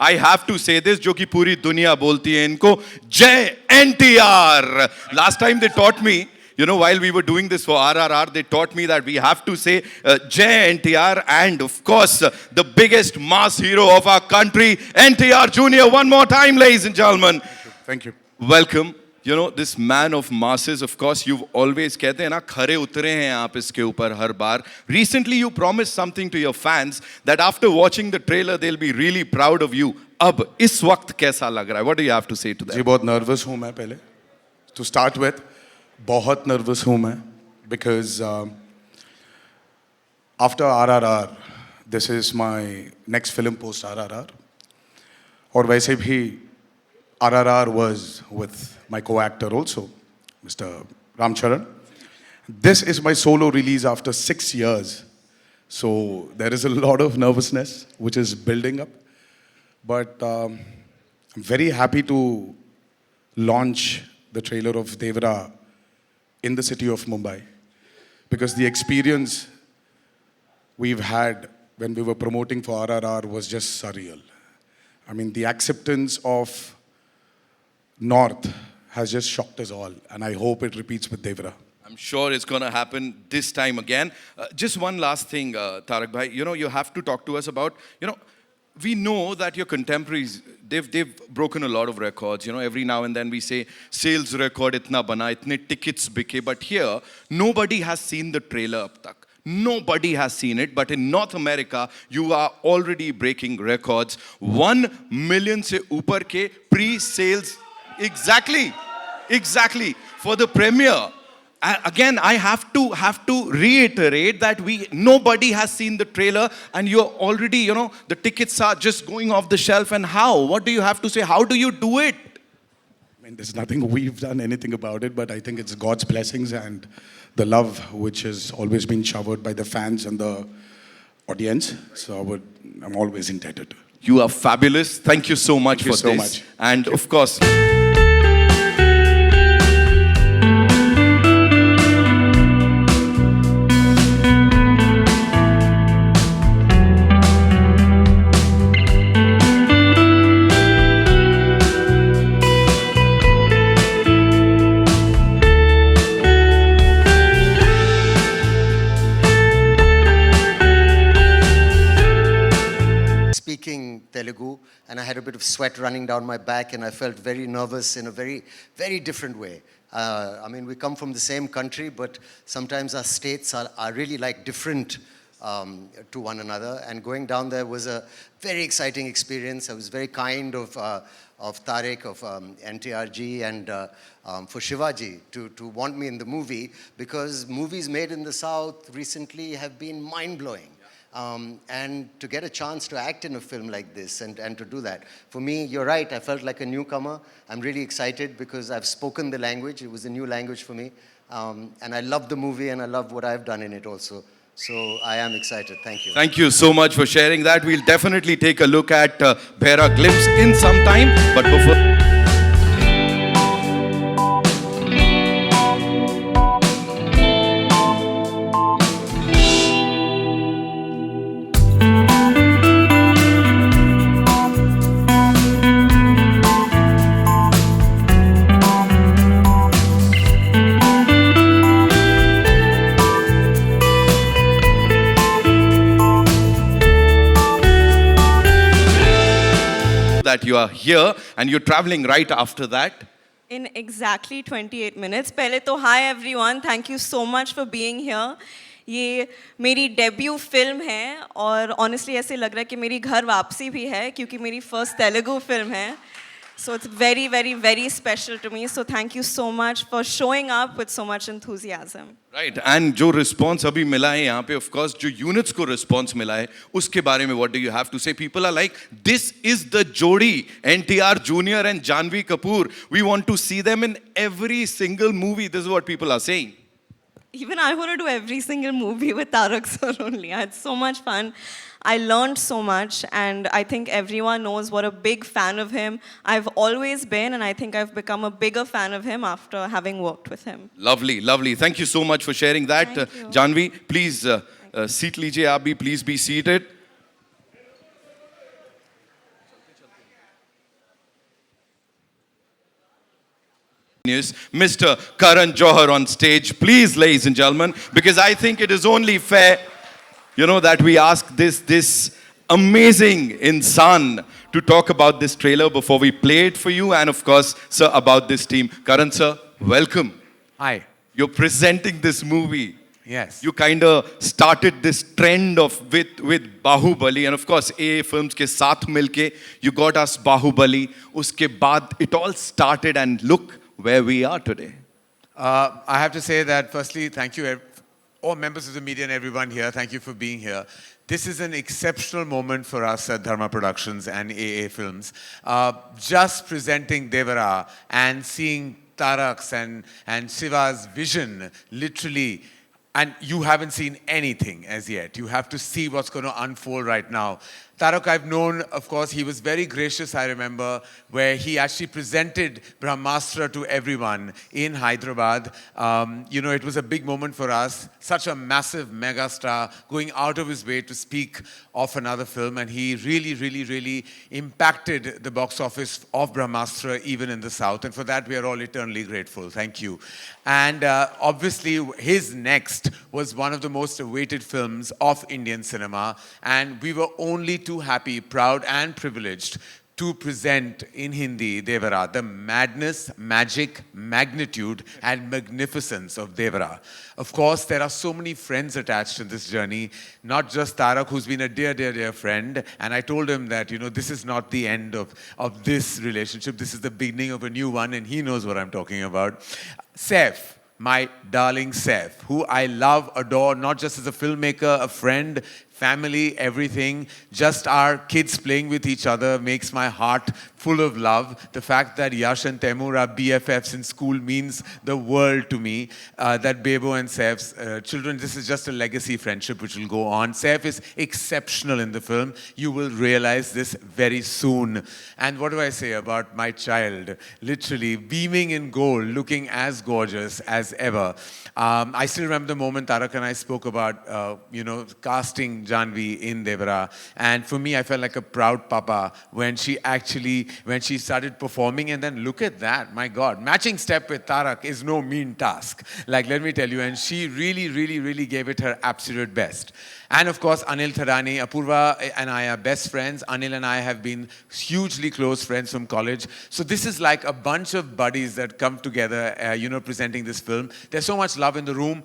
I have to say this, जो कि पूरी दुनिया बोलती है इनको, जय NTR. Last time they taught me, you know, while we were doing this for RRR, they taught me that we have to say Jai NTR, and of course, the biggest mass hero of our country, NTR Jr. One more time, ladies and gentlemen. Thank you. Welcome. You know, this man of masses, of course, you've always कहते हैं ना, खरे उतरे हैं आप इसके ऊपर हर बार. Recently, you promised something to your fans that after watching the trailer, they'll be really proud of you. अब इस वक्त कैसा लग रहा है? What do you have to say to them? जी बहुत नर्वस हूँ मैं पहले. To start with, बहुत नर्वस हूँ मैं because after RRR, this is my next film post RRR. और वैसे भी RRR was with my co-actor also, Mr. Ram Charan. This is my solo release after 6 years. So there is a lot of nervousness which is building up. But I'm very happy to launch the trailer of Devara in the city of Mumbai. Because the experience we've had when we were promoting for RRR was just surreal. I mean, the acceptance of North has just shocked us all, and I hope it repeats with Devara. I'm sure it's going to happen this time again. Just one last thing, Tarak Bhai. You know, you have to talk to us about, you know, we know that your contemporaries, they've broken a lot of records. You know, every now and then we say, sales record itna bana, itne tickets bike. But here, nobody has seen the trailer ab tak. Nobody has seen it, but in North America, you are already breaking records. 1 million se upar ke pre-sales. Exactly. For the premiere. Again, I have to reiterate that nobody has seen the trailer, and you're already, you know, the tickets are just going off the shelf. And how? What do you have to say? How do you do it? I mean, there's nothing we've done anything about it, but I think it's God's blessings and the love which has always been showered by the fans and the audience. So I'm always indebted. You are fabulous. Thank you so much for this. Thank you so much. And of course... Speaking Telugu, and I had a bit of sweat running down my back, and I felt very nervous in a very, very different way. I mean, we come from the same country, but sometimes our states are really like different to one another. And going down there was a very exciting experience. I was very kind of Tarek, of NTRG, and for Shivaji to want me in the movie, because movies made in the South recently have been mind-blowing. And to get a chance to act in a film like this and to do that. For me, you're right, I felt like a newcomer. I'm really excited because I've spoken the language. It was a new language for me. And I love the movie, and I love what I've done in it also. So I am excited. Thank you. Thank you so much for sharing that. We'll definitely take a look at Bhaira Glimpse in some time. But before... that you are here and you're traveling right after that. In exactly 28 minutes. पहले तो hi everyone, thank you so much for being here. ये मेरी debut film है और honestly ऐसे लग रहा है कि मेरी घर वापसी भी है क्योंकि मेरी फर्स्ट तेलुगु फिल्म है. So it's very, very, very special to me. So thank you so much for showing up with so much enthusiasm. Right. And जो response अभी मिला है यहाँ पे, of course, जो units को response मिला है, उसके बारे में what do you have to say? People are like, this is the jodi, NTR Jr. and Janhvi Kapoor. We want to see them in every single movie. This is what people are saying. Even I want to do every single movie with Tarak sir only. I had so much fun. I learned so much, and I think everyone knows what a big fan of him I've always been, and I think I've become a bigger fan of him after having worked with him. Lovely, lovely. Thank you so much for sharing that. Janhvi, please seat लीजिए आप भी, please be seated. Mr. Karan Johar on stage. Please, ladies and gentlemen, because I think it is only fair, that we ask this amazing insan to talk about this trailer before we play it for you, and of course, sir, about this team. Karan sir, welcome. Hi. You're presenting this movie. Yes. You kind of started this trend of with Bahubali, and of course, AA Films ke saath milke, you got us Bahubali. Uske baad, it all started, and look where we are today. I have to say that firstly, thank you, all members of the media and everyone here. Thank you for being here. This is an exceptional moment for us at Dharma Productions and AA Films. Just presenting Devara and seeing Tarak's and Siva's vision, literally. And you haven't seen anything as yet. You have to see what's going to unfold right now. Tarak, I've known, of course, he was very gracious, I remember, where he actually presented Brahmastra to everyone in Hyderabad. It was a big moment for us. Such a massive mega star going out of his way to speak of another film. And he really, really, really impacted the box office of Brahmastra, even in the South. And for that, we are all eternally grateful. Thank you. And obviously, his next was one of the most awaited films of Indian cinema. And we were only too happy, proud, and privileged to present in Hindi Devara, the madness, magic, magnitude, and magnificence of Devara. Of course, there are so many friends attached to this journey, not just Tarak, who's been a dear, dear, dear friend. And I told him that, this is not the end of this relationship. This is the beginning of a new one, and he knows what I'm talking about. Saif, my darling Saif, who I love, adore, not just as a filmmaker, a friend, family, everything. Just our kids playing with each other makes my heart full of love. The fact that Yash and Taimur are BFFs in school means the world to me. That Bebo and Saif's children, this is just a legacy friendship which will go on. Saif is exceptional in the film. You will realize this very soon. And what do I say about my child? Literally beaming in gold, looking as gorgeous as ever. I still remember the moment Tarak and I spoke about, casting Janvi in Devara. And for me, I felt like a proud papa when she started performing. And then look at that, my God. Matching step with Tarak is no mean task. Like, let me tell you. And she really, really, really gave it her absolute best. And of course, Anil Thadani, Apurva and I are best friends. Anil and I have been hugely close friends from college. So this is like a bunch of buddies that come together, presenting this film. There's so much love in the room.